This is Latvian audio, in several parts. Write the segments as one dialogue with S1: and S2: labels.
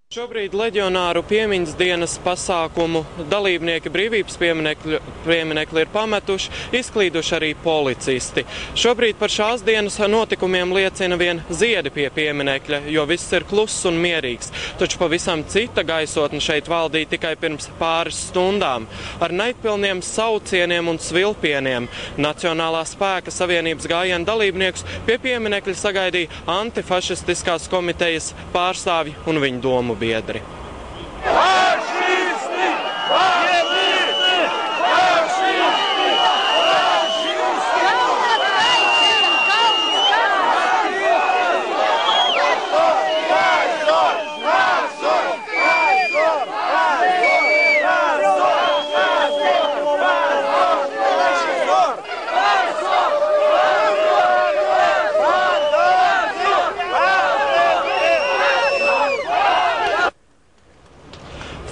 S1: Šobrīd leģionāru piemiņas dienas pasākumu dalībnieki brīvības pieminekli ir pametuši, izklīduši arī policisti. Šobrīd par šās dienas notikumiem liecina vien ziedi pie pieminekļa, jo viss ir kluss un mierīgs. Taču pavisam cita gaisotne šeit valdīja tikai pirms pāris stundām. Ar naidpilniem saucieniem un svilpieniem Nacionālā spēka savienības gājienu dalībniekus pie pieminekļa sagaidīja antifašistiskās komitejas pārstāvji un viņu domu biedri.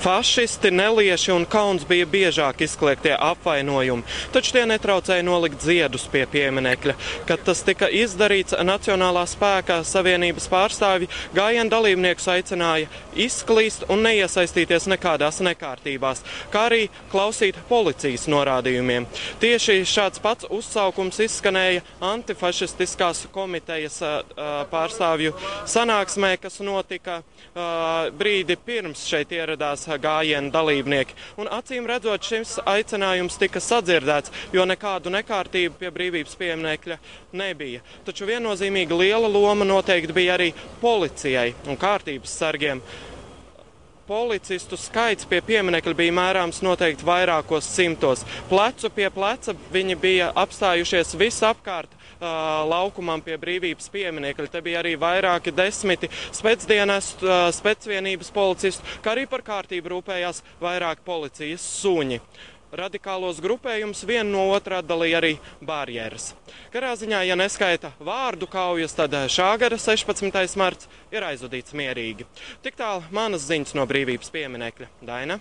S1: Fašisti, nelieši un kauns bija biežāk izkliegtie apvainojumi, taču tie netraucēja nolikt ziedus pie pieminekļa. Kad tas tika izdarīts, Nacionālā spēka savienības pārstāvji gājienu dalībniekus aicināja izklīst un neiesaistīties nekādās nekārtībās, kā arī klausīt policijas norādījumiem. Tieši šāds pats uzsaukums izskanēja antifašistiskās komitejas pārstāvju sanāksmē, kas notika brīdi pirms šeit ieradās gājienu dalībnieki. Un acīm redzot, šis aicinājums tika sadzirdēts, jo nekādu nekārtību pie brīvības pieminekļa nebija. Taču viennozīmīgi liela loma noteikti bija arī policijai un kārtības sargiem. Policistu skaits pie pieminekļa bija mērāms noteikti vairākos simtos. Plecu pie pleca viņi bija apstājušies visapkārt laukumam pie brīvības pieminekļa. Te bija arī vairāki desmiti spēcdienestu, spēcvienības policistu, kā arī par kārtību rūpējās vairāki policijas suņi. Radikālos grupējumus vienu no otra atdalīja arī barjeras. Katrā ziņā, ja neskaita vārdu kaujas, tad šā gada 16. marts ir aizvadīts mierīgi. Tik tālu manas ziņas no brīvības pieminekļa. Daina?